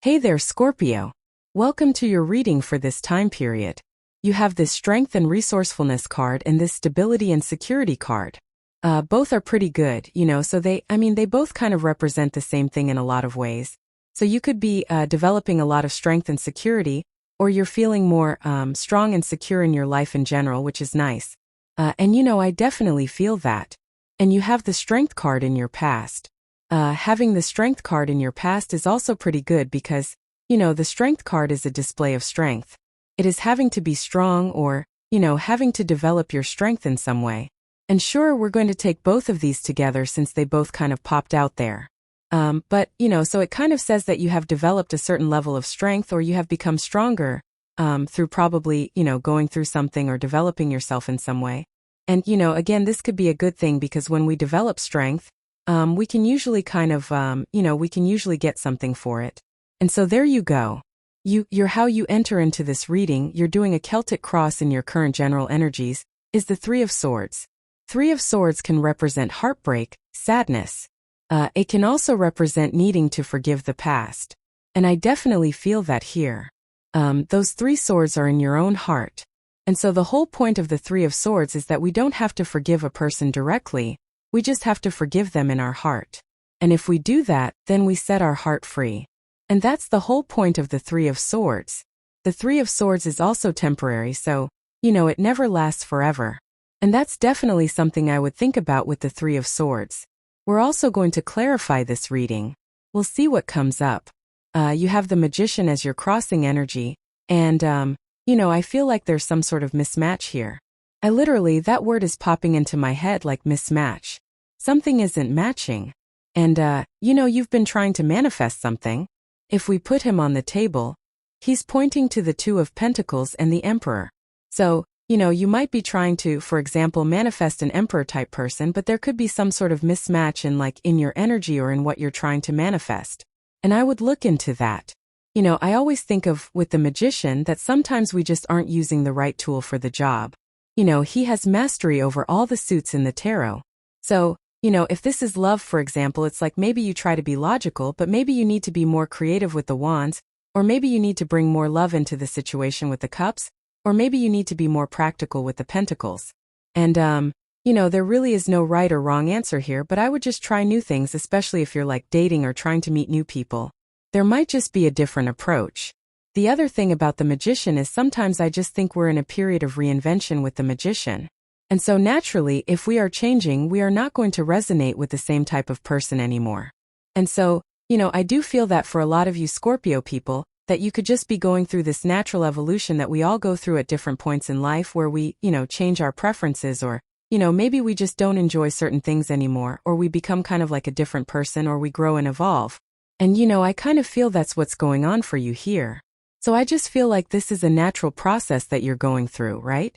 Hey there, Scorpio. Welcome to your reading for this time period. You have this Strength and Resourcefulness card and this Stability and Security card. Both are pretty good, so they both kind of represent the same thing in a lot of ways. So you could be developing a lot of strength and security, or you're feeling more strong and secure in your life in general, which is nice. I definitely feel that. And you have the Strength card in your past. Having the Strength card in your past is also pretty good because, the Strength card is a display of strength. It is having to be strong or, having to develop your strength in some way. And sure, we're going to take both of these together since they both kind of popped out there. So it kind of says that you have developed a certain level of strength or you have become stronger through probably, going through something or developing yourself in some way. And, again, this could be a good thing because when we develop strength, we can usually we can usually get something for it. And so there you go. You're how you enter into this reading, you're doing a Celtic cross in your current general energies, is the Three of Swords. Three of Swords can represent heartbreak, sadness. It can also represent needing to forgive the past. And I definitely feel that here. Those three swords are in your own heart. And so the whole point of the Three of Swords is that we don't have to forgive a person directly, we just have to forgive them in our heart. And if we do that, then we set our heart free. And that's the whole point of the Three of Swords. The Three of Swords is also temporary, so, it never lasts forever. And that's definitely something I would think about with the Three of Swords. We're also going to clarify this reading. We'll see what comes up. You have the Magician as your crossing energy, and, I feel like there's some sort of mismatch here. That word is popping into my head like mismatch. Something isn't matching. And, you've been trying to manifest something. If we put him on the table, he's pointing to the Two of Pentacles and the Emperor. So, you might be trying to, for example, manifest an Emperor-type person, but there could be some sort of mismatch in your energy or in what you're trying to manifest. And I would look into that. I always think of, with the Magician, that sometimes we just aren't using the right tool for the job. He has mastery over all the suits in the tarot. So, if this is love, for example, it's like maybe you try to be logical, but maybe you need to be more creative with the wands, or maybe you need to bring more love into the situation with the cups, or maybe you need to be more practical with the pentacles. And, there really is no right or wrong answer here, but I would just try new things, especially if you're like dating or trying to meet new people. There might just be a different approach. The other thing about the Magician is sometimes I just think we're in a period of reinvention with the Magician. And so naturally, if we are changing, we are not going to resonate with the same type of person anymore. And so, I do feel that for a lot of you Scorpio people, that you could just be going through this natural evolution that we all go through at different points in life where we, change our preferences or, maybe we just don't enjoy certain things anymore, or we become kind of like a different person, or we grow and evolve. And I kind of feel that's what's going on for you here. So I just feel like this is a natural process that you're going through, right?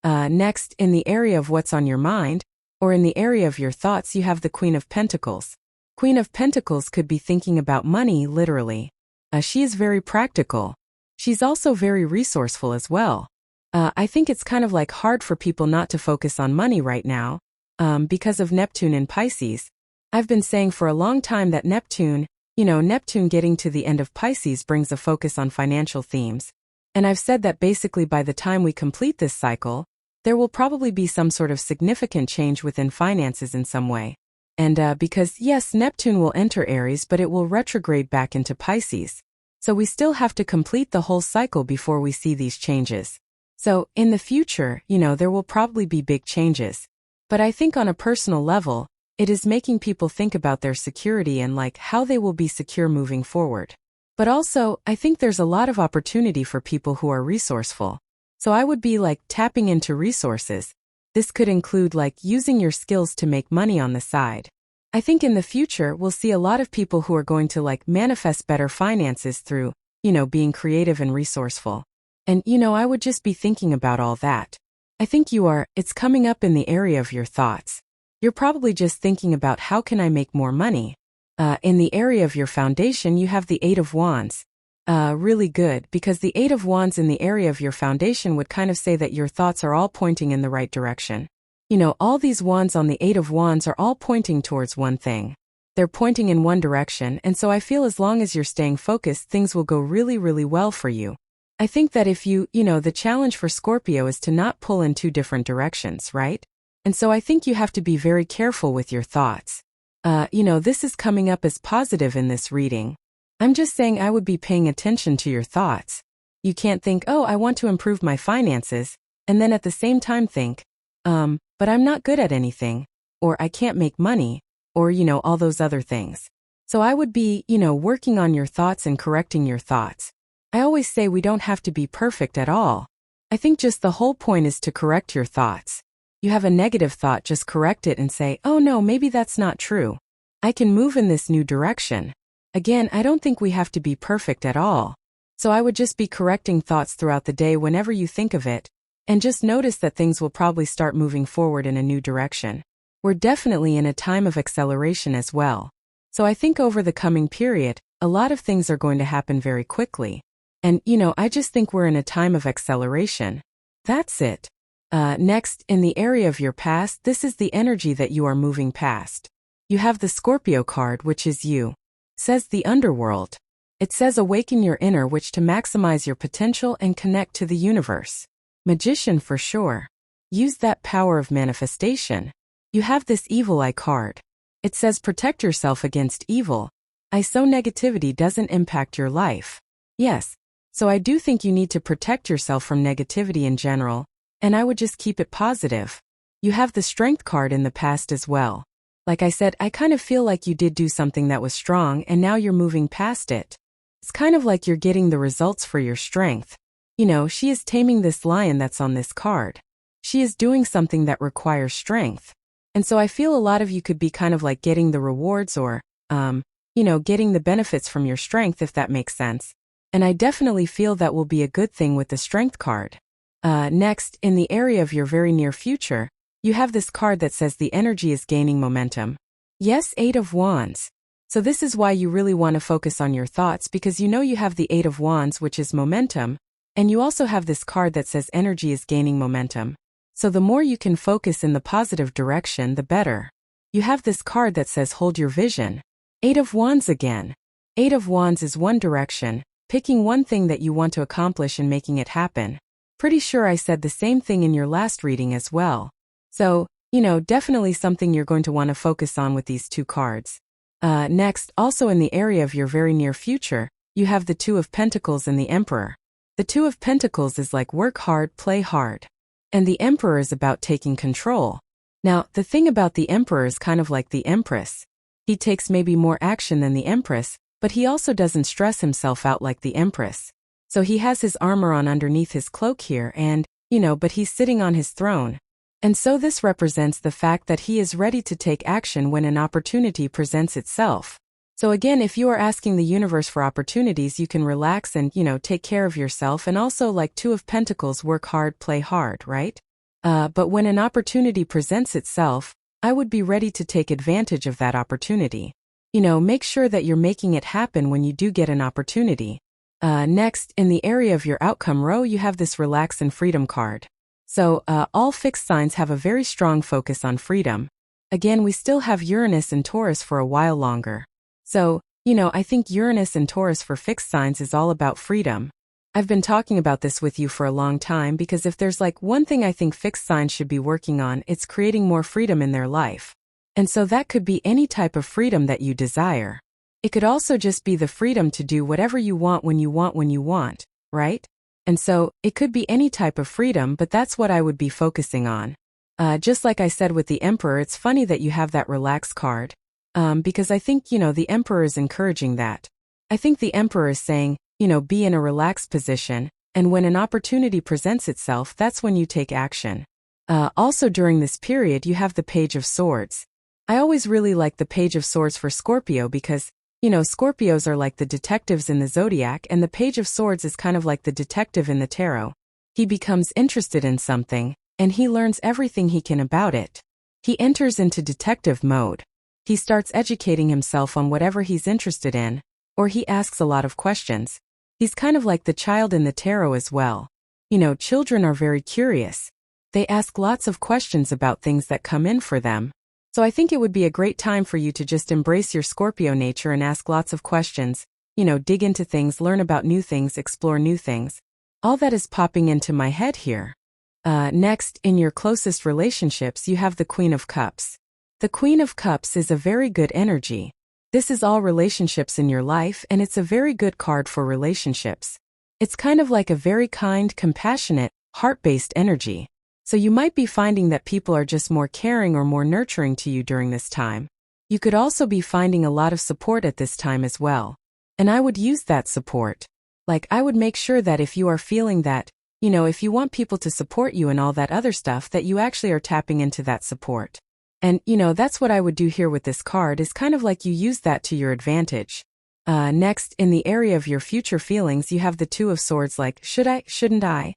Next, in the area of what's on your mind, or in the area of your thoughts, you have the Queen of Pentacles. Queen of Pentacles could be thinking about money, literally. She is very practical. She's also very resourceful as well. I think it's kind of like hard for people not to focus on money right now, because of Neptune in Pisces. I've been saying for a long time that Neptune getting to the end of Pisces brings a focus on financial themes. And I've said that basically by the time we complete this cycle, there will probably be some sort of significant change within finances in some way. And because, yes, Neptune will enter Aries, but it will retrograde back into Pisces. So we still have to complete the whole cycle before we see these changes. So, in the future, there will probably be big changes. But I think on a personal level, it is making people think about their security and how they will be secure moving forward. But also, I think there's a lot of opportunity for people who are resourceful. So I would be tapping into resources. This could include using your skills to make money on the side. I think in the future, we'll see a lot of people who are going to manifest better finances through, being creative and resourceful. And, I would just be thinking about all that. I think it's coming up in the area of your thoughts. You're probably just thinking about how can I make more money? In the area of your foundation, you have the Eight of Wands. Really good, because the Eight of Wands in the area of your foundation would kind of say that your thoughts are all pointing in the right direction. All these wands on the Eight of Wands are all pointing towards one thing. They're pointing in one direction, and so I feel as long as you're staying focused, things will go really, really well for you. I think that if the challenge for Scorpio is to not pull in two different directions, right? And so I think you have to be very careful with your thoughts. This is coming up as positive in this reading. I'm just saying I would be paying attention to your thoughts. You can't think, oh, I want to improve my finances, and then at the same time think, but I'm not good at anything, or I can't make money, or, all those other things. So I would be, working on your thoughts and correcting your thoughts. I always say we don't have to be perfect at all. I think just the whole point is to correct your thoughts. You have a negative thought, just correct it and say, oh no, maybe that's not true. I can move in this new direction. Again, I don't think we have to be perfect at all. So I would just be correcting thoughts throughout the day whenever you think of it, and just notice that things will probably start moving forward in a new direction. We're definitely in a time of acceleration as well. So I think over the coming period, a lot of things are going to happen very quickly. And, I just think we're in a time of acceleration. That's it. Next, in the area of your past, this is the energy that you are moving past. You have the Scorpio card, which is you. Says the underworld. It says awaken your inner witch to maximize your potential and connect to the universe. Magician for sure. Use that power of manifestation. You have this evil eye card. It says protect yourself against evil. So negativity doesn't impact your life. Yes. So I do think you need to protect yourself from negativity in general, and I would just keep it positive. You have the strength card in the past as well. Like I said, I kind of feel like you did do something that was strong and now you're moving past it. It's kind of like you're getting the results for your strength. She is taming this lion that's on this card. She is doing something that requires strength. And so I feel a lot of you could be kind of like getting the rewards or, getting the benefits from your strength, if that makes sense. And I definitely feel that will be a good thing with the strength card. Next, in the area of your very near future, you have this card that says the energy is gaining momentum. Yes, 8 of Wands. So this is why you really want to focus on your thoughts, because you have the 8 of Wands, which is momentum, and you also have this card that says energy is gaining momentum. So the more you can focus in the positive direction, the better. You have this card that says hold your vision. 8 of Wands again. 8 of Wands is one direction, picking one thing that you want to accomplish and making it happen. Pretty sure I said the same thing in your last reading as well. So, definitely something you're going to want to focus on with these two cards. Next, also in the area of your very near future, you have the 2 of Pentacles and the Emperor. The 2 of Pentacles is like work hard, play hard. And the Emperor is about taking control. Now, the thing about the Emperor is kind of like the Empress. He takes maybe more action than the Empress, but he also doesn't stress himself out like the Empress. So he has his armor on underneath his cloak here and, but he's sitting on his throne. And so this represents the fact that he is ready to take action when an opportunity presents itself. So again, if you are asking the universe for opportunities, you can relax and, take care of yourself, and also like 2 of Pentacles, work hard, play hard, right? But when an opportunity presents itself, I would be ready to take advantage of that opportunity. Make sure that you're making it happen when you do get an opportunity. Next, in the area of your outcome row, you have this relax and freedom card. So, all fixed signs have a very strong focus on freedom. Again, we still have Uranus and Taurus for a while longer. So, I think Uranus and Taurus for fixed signs is all about freedom. I've been talking about this with you for a long time because if there's like one thing I think fixed signs should be working on, it's creating more freedom in their life. And so that could be any type of freedom that you desire. It could also just be the freedom to do whatever you want when you want, right? And so, it could be any type of freedom, but that's what I would be focusing on. Just like I said with the Emperor, it's funny that you have that relax card. Because I think, the Emperor is encouraging that. I think the Emperor is saying, be in a relaxed position, and when an opportunity presents itself, that's when you take action. Also during this period, you have the Page of Swords. I always really like the Page of Swords for Scorpio because, Scorpios are like the detectives in the zodiac, and the Page of Swords is kind of like the detective in the tarot. He becomes interested in something, and he learns everything he can about it. He enters into detective mode. He starts educating himself on whatever he's interested in, or he asks a lot of questions. He's kind of like the child in the tarot as well. Children are very curious. They ask lots of questions about things that come in for them. So I think it would be a great time for you to just embrace your Scorpio nature and ask lots of questions, dig into things, learn about new things, explore new things. All that is popping into my head here. Next, in your closest relationships, you have the Queen of Cups. The Queen of Cups is a very good energy. This is all relationships in your life, and it's a very good card for relationships. It's kind of like a very kind, compassionate, heart-based energy. So you might be finding that people are just more caring or more nurturing to you during this time. You could also be finding a lot of support at this time as well. And I would use that support. Like, I would make sure that if you are feeling that, if you want people to support you and all that other stuff, that you actually are tapping into that support. And, that's what I would do here with this card, is kind of like you use that to your advantage. Next, in the area of your future feelings, you have the Two of Swords, like, should I, shouldn't I?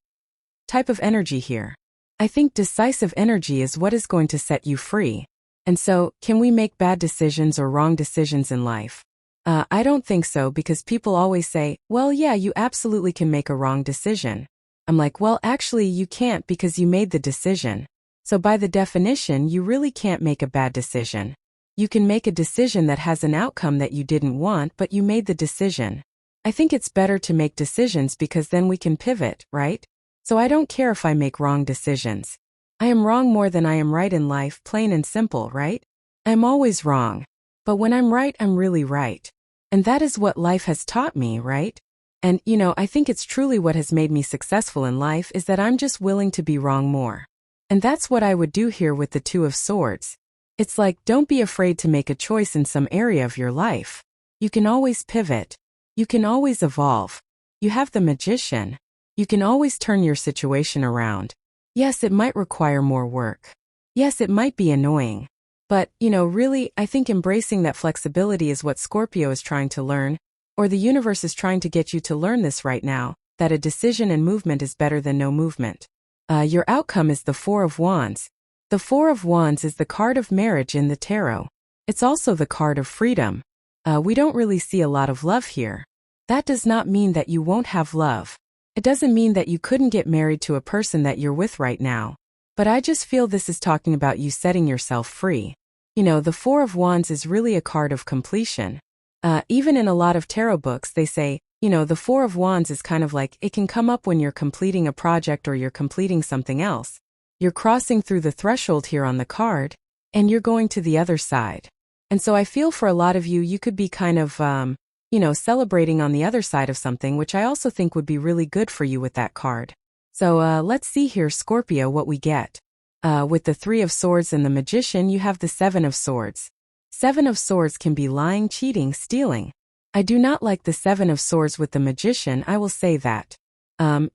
Type of energy here. I think decisive energy is what is going to set you free. And so, can we make bad decisions or wrong decisions in life? I don't think so, because people always say, well, yeah, you absolutely can make a wrong decision. I'm like, well, actually, you can't, because you made the decision. So by the definition, you really can't make a bad decision. You can make a decision that has an outcome that you didn't want, but you made the decision. I think it's better to make decisions, because then we can pivot, right? So I don't care if I make wrong decisions. I am wrong more than I am right in life, plain and simple, right? I'm always wrong. But when I'm right, I'm really right. And that is what life has taught me, right? And, I think it's truly what has made me successful in life, is that I'm just willing to be wrong more. And that's what I would do here with the Two of Swords. It's like, don't be afraid to make a choice in some area of your life. You can always pivot. You can always evolve. You have the Magician. You can always turn your situation around. Yes, it might require more work. Yes, it might be annoying. But, really, I think embracing that flexibility is what Scorpio is trying to learn, or the universe is trying to get you to learn this right now, that a decision and movement is better than no movement. Your outcome is the Four of Wands. The Four of Wands is the card of marriage in the tarot. It's also the card of freedom. We don't really see a lot of love here. That does not mean that you won't have love. It doesn't mean that you couldn't get married to a person that you're with right now. But I just feel this is talking about you setting yourself free. The Four of Wands is really a card of completion. Even in a lot of tarot books, they say, the Four of Wands is kind of like, it can come up when you're completing a project or you're completing something else. You're crossing through the threshold here on the card, and you're going to the other side. And so I feel for a lot of you, you could be kind of, celebrating on the other side of something, which I also think would be really good for you with that card. So let's see here, Scorpio, what we get. With the Three of Swords and the Magician, you have the Seven of Swords. Seven of Swords can be lying, cheating, stealing. I do not like the Seven of Swords with the Magician, I will say that. I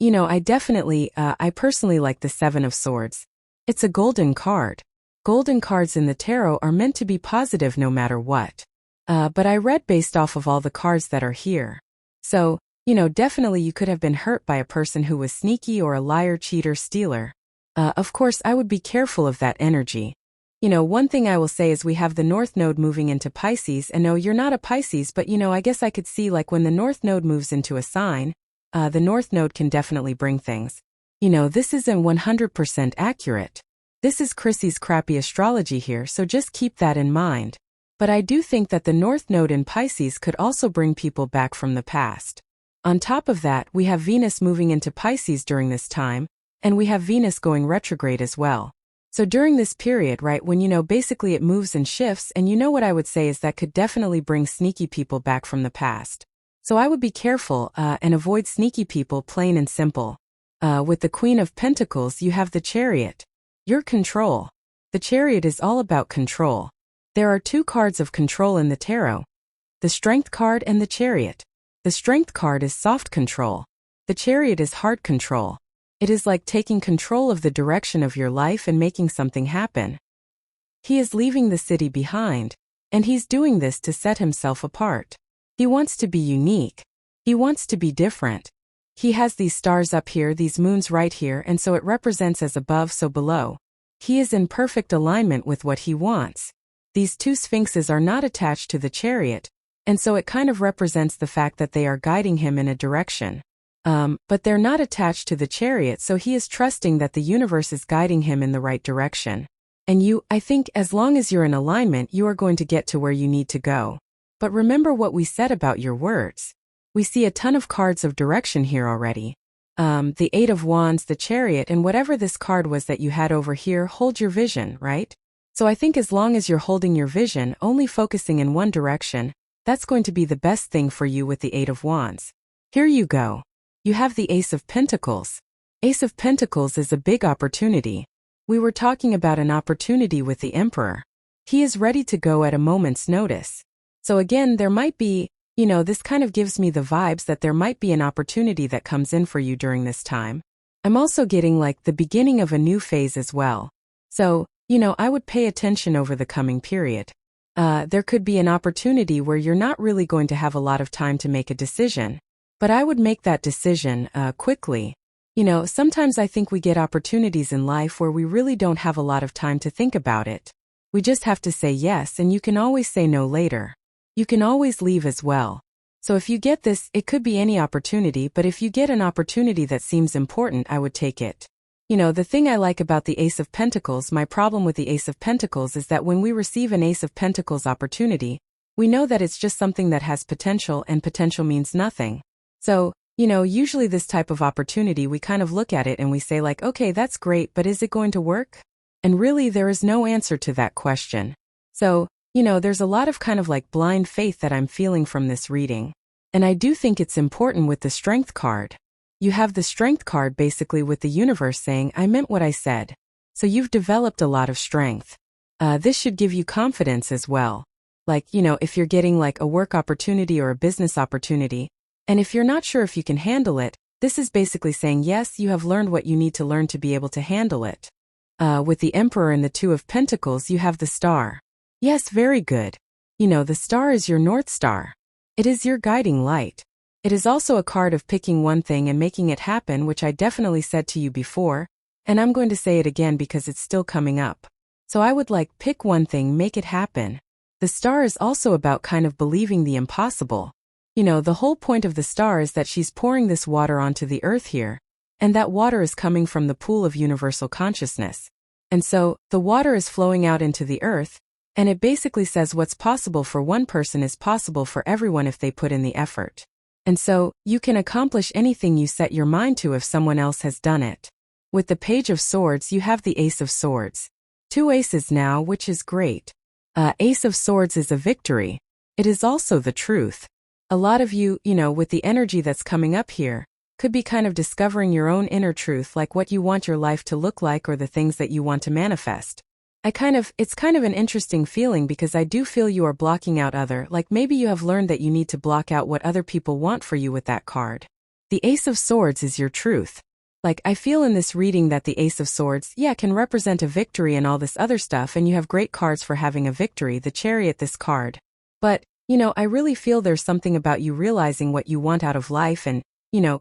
personally like the Seven of Swords. It's a golden card. Golden cards in the tarot are meant to be positive no matter what. But I read based off of all the cards that are here. So, definitely you could have been hurt by a person who was sneaky or a liar, cheater, stealer. Of course, I would be careful of that energy. One thing I will say is we have the North Node moving into Pisces, and no, you're not a Pisces, but I guess I could see, like, when the North Node moves into a sign, the North Node can definitely bring things. This isn't 100% accurate. This is Chrissy's crappy astrology here, so just keep that in mind. But I do think that the North Node in Pisces could also bring people back from the past. On top of that, we have Venus moving into Pisces during this time, and we have Venus going retrograde as well. So during this period, right, when basically it moves and shifts, and what I would say is that could definitely bring sneaky people back from the past. So I would be careful and avoid sneaky people, plain and simple. With the Queen of Pentacles, you have the Chariot. Your control. The Chariot is all about control. There are two cards of control in the tarot. The Strength card and the Chariot. The Strength card is soft control. The Chariot is hard control. It is like taking control of the direction of your life and making something happen. He is leaving the city behind, and he's doing this to set himself apart. He wants to be unique. He wants to be different. He has these stars up here, these moons right here, and so it represents as above so below. He is in perfect alignment with what he wants. These two sphinxes are not attached to the Chariot, and so it kind of represents the fact that they are guiding him in a direction. But they're not attached to the Chariot, so he is trusting that the universe is guiding him in the right direction. And I think as long as you're in alignment, you are going to get to where you need to go. But remember what we said about your words. We see a ton of cards of direction here already. The Eight of Wands, the Chariot, and whatever this card was that you had over here, hold your vision, right? So I think as long as you're holding your vision, only focusing in one direction, that's going to be the best thing for you with the Eight of Wands. Here you go. You have the Ace of Pentacles. Ace of Pentacles is a big opportunity. We were talking about an opportunity with the Emperor. He is ready to go at a moment's notice. So again, there might be, this kind of gives me the vibes that there might be an opportunity that comes in for you during this time. I'm also getting like the beginning of a new phase as well. So, I would pay attention over the coming period. There could be an opportunity where you're not really going to have a lot of time to make a decision. But I would make that decision quickly. Sometimes I think we get opportunities in life where we really don't have a lot of time to think about it. We just have to say yes, and you can always say no later. You can always leave as well. So if you get this, it could be any opportunity, but if you get an opportunity that seems important, I would take it. The thing I like about the Ace of Pentacles, my problem with the Ace of Pentacles is that when we receive an Ace of Pentacles opportunity, we know that it's just something that has potential, and potential means nothing. So, usually this type of opportunity, we kind of look at it and we say like, okay, that's great, but is it going to work? And really, there is no answer to that question. So, there's a lot of kind of like blind faith that I'm feeling from this reading. And I do think it's important with the Strength card. You have the Strength card basically with the universe saying, I meant what I said. So you've developed a lot of strength. This should give you confidence as well. Like, if you're getting like a work opportunity or a business opportunity, and if you're not sure if you can handle it, this is basically saying, yes, you have learned what you need to learn to be able to handle it. With the Emperor and the Two of Pentacles, you have the Star. Yes, very good. The Star is your North Star. It is your guiding light. It is also a card of picking one thing and making it happen, which I definitely said to you before, and I'm going to say it again because it's still coming up. So I would like pick one thing, make it happen. The Star is also about kind of believing the impossible. The whole point of the Star is that she's pouring this water onto the earth here, and that water is coming from the pool of universal consciousness. And so, the water is flowing out into the earth, and it basically says what's possible for one person is possible for everyone if they put in the effort. And so, you can accomplish anything you set your mind to if someone else has done it. With the Page of Swords, you have the Ace of Swords. 2 aces now, which is great. Ace of Swords is a victory. It is also the truth. A lot of you, with the energy that's coming up here, could be kind of discovering your own inner truth, like what you want your life to look like or the things that you want to manifest. It's kind of an interesting feeling because I do feel you are blocking out like maybe you have learned that you need to block out what other people want for you with that card. The Ace of Swords is your truth. Like I feel in this reading that the Ace of Swords, can represent a victory and all this other stuff, and you have great cards for having a victory, the Chariot, this card. But, I really feel there's something about you realizing what you want out of life and,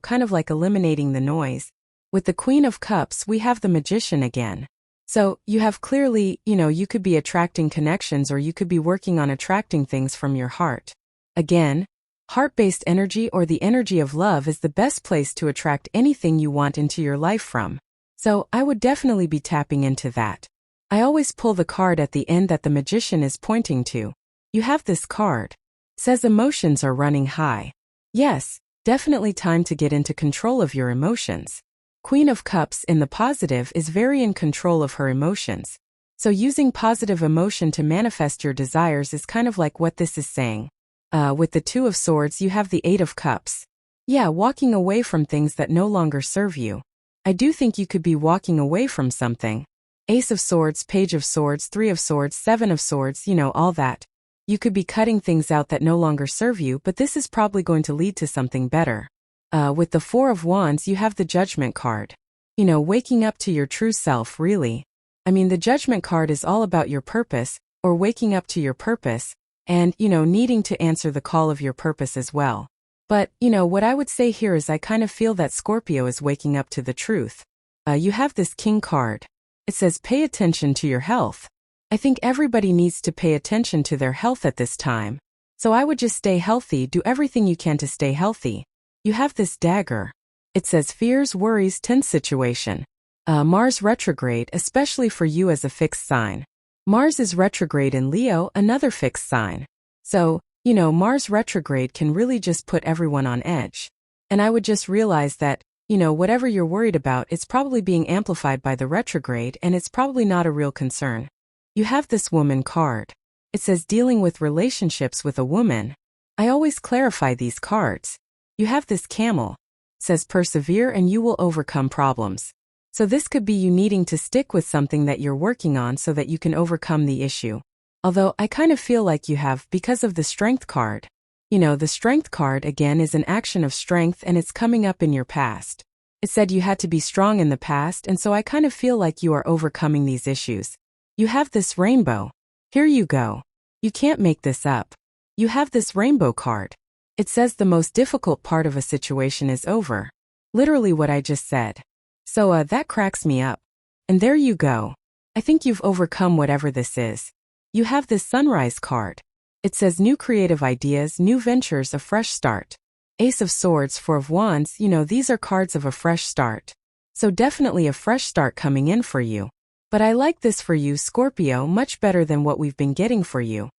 kind of like eliminating the noise. With the Queen of Cups, we have the Magician again. So, you have clearly, you could be attracting connections or you could be working on attracting things from your heart. Again, heart-based energy or the energy of love is the best place to attract anything you want into your life from. So, I would definitely be tapping into that. I always pull the card at the end that the Magician is pointing to. You have this card. Says emotions are running high. Yes, definitely time to get into control of your emotions. Queen of Cups in the positive is very in control of her emotions. So using positive emotion to manifest your desires is kind of like what this is saying. With the Two of Swords, you have the Eight of Cups. Yeah, walking away from things that no longer serve you. I do think you could be walking away from something. Ace of Swords, Page of Swords, 3 of Swords, 7 of Swords, all that. You could be cutting things out that no longer serve you, but this is probably going to lead to something better. With the 4 of Wands, you have the Judgment card. Waking up to your true self, really. I mean, the Judgment card is all about your purpose, or waking up to your purpose, and, needing to answer the call of your purpose as well. But, what I would say here is I kind of feel that Scorpio is waking up to the truth. You have this King card. It says pay attention to your health. I think everybody needs to pay attention to their health at this time. So I would just stay healthy, do everything you can to stay healthy. You have this dagger. It says fears, worries, tense situation. Mars retrograde, especially for you as a fixed sign. Mars is retrograde in Leo, another fixed sign. So, Mars retrograde can really just put everyone on edge. And I would just realize that, whatever you're worried about, it's probably being amplified by the retrograde and it's probably not a real concern. You have this woman card. It says dealing with relationships with a woman. I always clarify these cards. You have this camel. It says persevere and you will overcome problems. So this could be you needing to stick with something that you're working on so that you can overcome the issue. Although I kind of feel like you have because of the strength card. The strength card again is an action of strength and it's coming up in your past. It said you had to be strong in the past and so I kind of feel like you are overcoming these issues. You have this rainbow. Here you go. You can't make this up. You have this rainbow card. It says the most difficult part of a situation is over. Literally what I just said. So that cracks me up. And there you go. I think you've overcome whatever this is. You have this sunrise card. It says new creative ideas, new ventures, a fresh start. Ace of Swords, Four of Wands, these are cards of a fresh start. So definitely a fresh start coming in for you. But I like this for you, Scorpio, much better than what we've been getting for you.